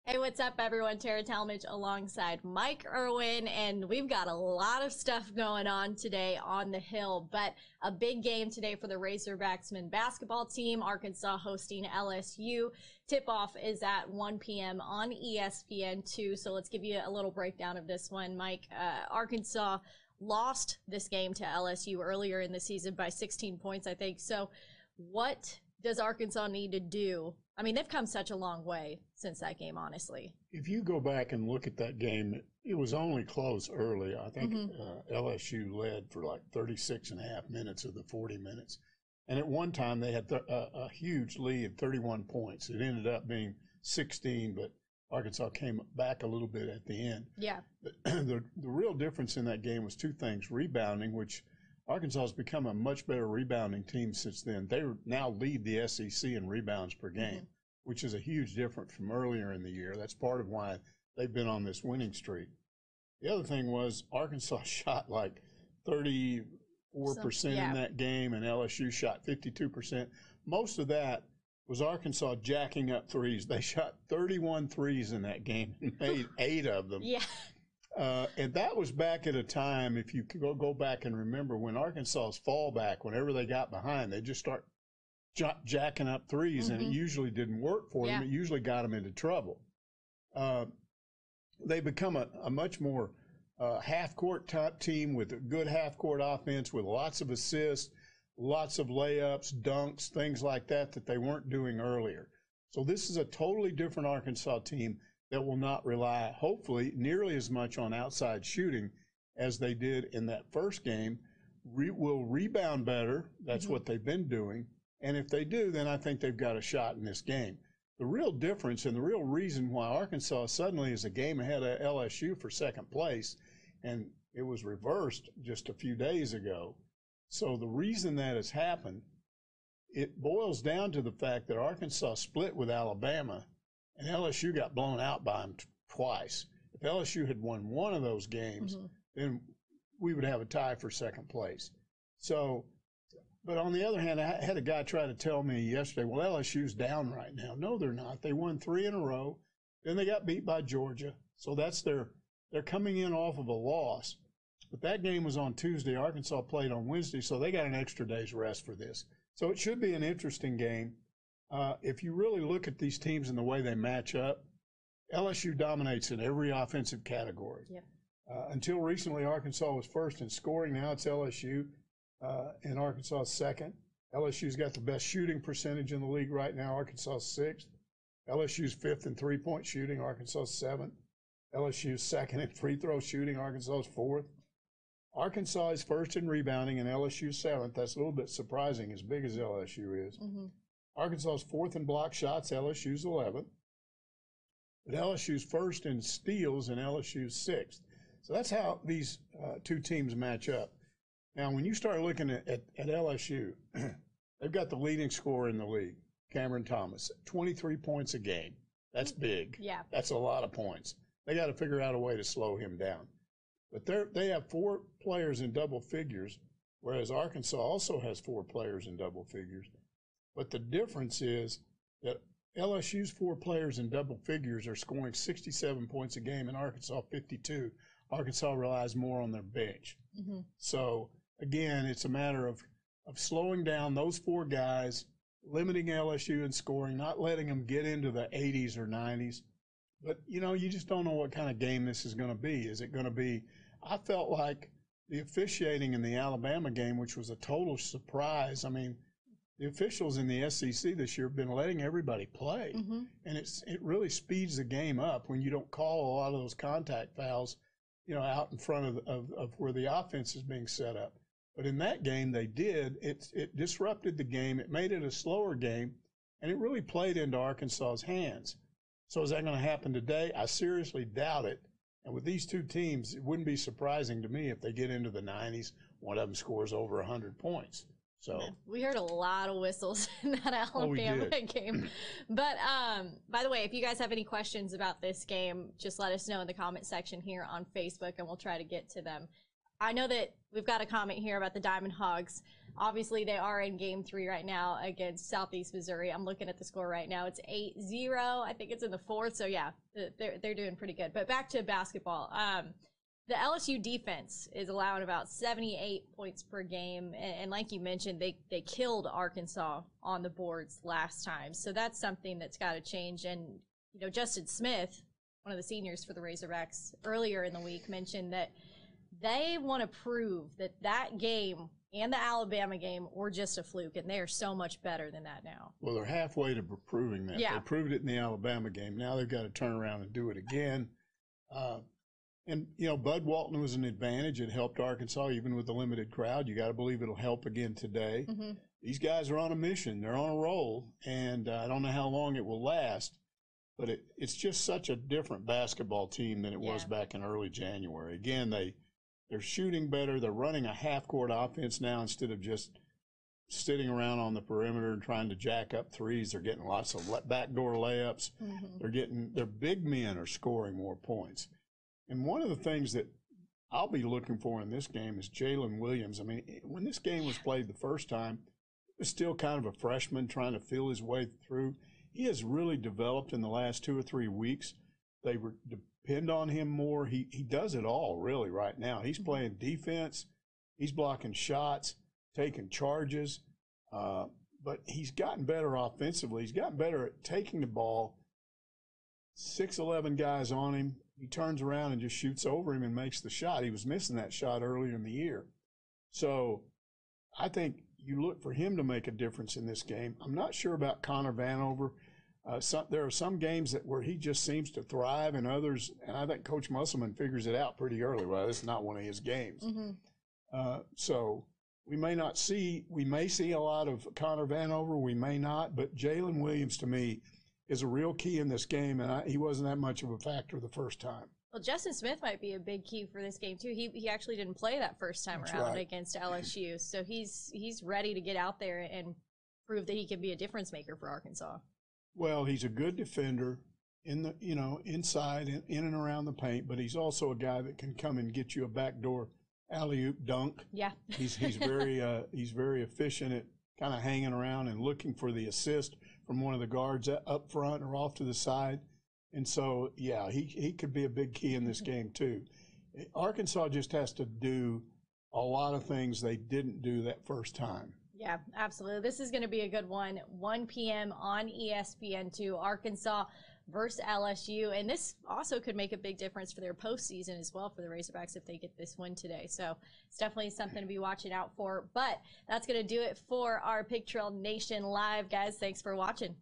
Hey, what's up, everyone? Tara Talmadge alongside Mike Irwin, and we've got a lot of stuff going on today on the Hill, but a big game today for the Razorbacks men's basketball team. Arkansas hosting LSU. Tip-off is at 1 p.m. on ESPN2, so let's give you a little breakdown of this one. Mike, Arkansas lost this game to LSU earlier in the season by 16 points, I think. So what does Arkansas need to do? I mean, they've come such a long way since that game, honestly. If you go back and look at that game, it was only close early. I think LSU led for like 36 and a half minutes of the 40 minutes. And at one time, they had a huge lead, 31 points. It ended up being 16, but Arkansas came back a little bit at the end. Yeah. The real difference in that game was two things. Rebounding, which Arkansas has become a much better rebounding team since then. They now lead the SEC in rebounds per game, which is a huge difference from earlier in the year. That's part of why they've been on this winning streak. The other thing was Arkansas shot like 34% in that game, and LSU shot 52%. Most of that was Arkansas jacking up threes. They shot 31 threes in that game and made 8 of them. Yeah. And that was back at a time, if you go back and remember, when Arkansas's fallback, whenever they got behind, they just start jacking up threes, and it usually didn't work for them. It usually got them into trouble. They become a much more half-court type team with a good half-court offense with lots of assists, lots of layups, dunks, things like that they weren't doing earlier. So this is a totally different Arkansas team that will not rely, hopefully, nearly as much on outside shooting as they did in that first game. Will rebound better. That's what they've been doing. And if they do, then I think they've got a shot in this game. The real difference and the real reason why Arkansas suddenly is a game ahead of LSU for second place, and it was reversed just a few days ago. So the reason that has happened, it boils down to the fact that Arkansas split with Alabama, and LSU got blown out by them twice. If LSU had won one of those games, then we would have a tie for second place. So, but on the other hand, I had a guy try to tell me yesterday, well, LSU's down right now. No, they're not. They won 3 in a row. Then they got beat by Georgia. So that's they're coming in off of a loss. But that game was on Tuesday. Arkansas played on Wednesday, so they got an extra day's rest for this. So it should be an interesting game. If you really look at these teams and the way they match up, LSU dominates in every offensive category. Yeah. Until recently, Arkansas was first in scoring. Now it's LSU, and Arkansas is second. LSU's got the best shooting percentage in the league right now. Arkansas is 6th. LSU's 5th in three-point shooting. Arkansas is 7th. LSU's 2nd in free throw shooting. Arkansas is 4th. Arkansas is 1st in rebounding, and LSU is 7th. That's a little bit surprising, as big as LSU is. Arkansas is 4th in block shots, LSU's 11th. But LSU's 1st in steals, and LSU's 6th. So that's how these two teams match up. Now, when you start looking at LSU, they've got the leading scorer in the league, Cameron Thomas, 23 points a game. That's big. Yeah. That's a lot of points. They got to figure out a way to slow him down. But they have 4 players in double figures, whereas Arkansas also has 4 players in double figures. But the difference is that LSU's 4 players in double figures are scoring 67 points a game, and Arkansas 52. Arkansas relies more on their bench. So, again, it's a matter of slowing down those 4 guys, limiting LSU in scoring, not letting them get into the 80s or 90s. But, you know, you just don't know what kind of game this is going to be. Is it going to be – I felt like the officiating in the Alabama game, which was a total surprise. I mean, the officials in the SEC this year have been letting everybody play. And it really speeds the game up when you don't call a lot of those contact fouls, you know, out in front of where the offense is being set up. But in that game, they did. It disrupted the game. It made it a slower game, and it really played into Arkansas's hands. So is that going to happen today? I seriously doubt it. And with these two teams, it wouldn't be surprising to me if they get into the 90s, one of them scores over 100 points. So we heard a lot of whistles in that Alabama game. But by the way, if you guys have any questions about this game, just let us know in the comment section here on Facebook, and we'll try to get to them. I know that we've got a comment here about the Diamond Hogs. Obviously, they are in game 3 right now against Southeast Missouri. I'm looking at the score right now. It's 8-0. I think it's in the 4th. So, yeah, they're doing pretty good. But back to basketball. The LSU defense is allowing about 78 points per game. And like you mentioned, they killed Arkansas on the boards last time. So that's something that's got to change. And, you know, Justin Smith, one of the seniors for the Razorbacks, earlier in the week mentioned that they want to prove that that game and the Alabama game were just a fluke, and they are so much better than that now. Well, they're halfway to proving that. Yeah. They proved it in the Alabama game. Now they've got to turn around and do it again. And, you know, Bud Walton was an advantage. It helped Arkansas, even with the limited crowd. You got to believe it'll help again today. Mm-hmm. These guys are on a mission. They're on a roll, and I don't know how long it will last, but it's just such a different basketball team than it was back in early January. Again, they're shooting better. They're running a half-court offense now instead of just sitting around on the perimeter and trying to jack up threes. They're getting lots of backdoor layups. Mm-hmm. Their big men are scoring more points. And one of the things that I'll be looking for in this game is Jalen Williams. I mean, when this game was played the first time, he was still kind of a freshman trying to feel his way through. He has really developed in the last 2 or 3 weeks. They depend on him more. He does it all, really, right now. He's playing defense. He's blocking shots, taking charges. But he's gotten better offensively. He's gotten better at taking the ball. 6'11" guys on him. He turns around and just shoots over him and makes the shot. He was missing that shot earlier in the year. So I think you look for him to make a difference in this game. I'm not sure about Connor Vanover. There are some games where he just seems to thrive, and others, and I think Coach Musselman figures it out pretty early. Well, this is not one of his games. Mm-hmm. So we may see a lot of Connor Vanover. We may not, but Jalen Williams, to me, is a real key in this game, and he wasn't that much of a factor the first time. Well, Justin Smith might be a big key for this game, too. He actually didn't play that first time around against LSU, so he's ready to get out there and prove that he can be a difference maker for Arkansas. Well, he's a good defender inside, in and around the paint, but he's also a guy that can come and get you a backdoor alley-oop dunk. Yeah. He's very efficient at kind of hanging around and looking for the assist from one of the guards up front or off to the side. And so, yeah, he could be a big key in this game too. Arkansas just has to do a lot of things they didn't do that first time. Yeah, absolutely. This is going to be a good one. 1 p.m. on ESPN2, Arkansas versus LSU. And this also could make a big difference for their postseason as well for the Razorbacks if they get this win today. So it's definitely something to be watching out for. But that's going to do it for our Pig Trail Nation Live. Guys, thanks for watching.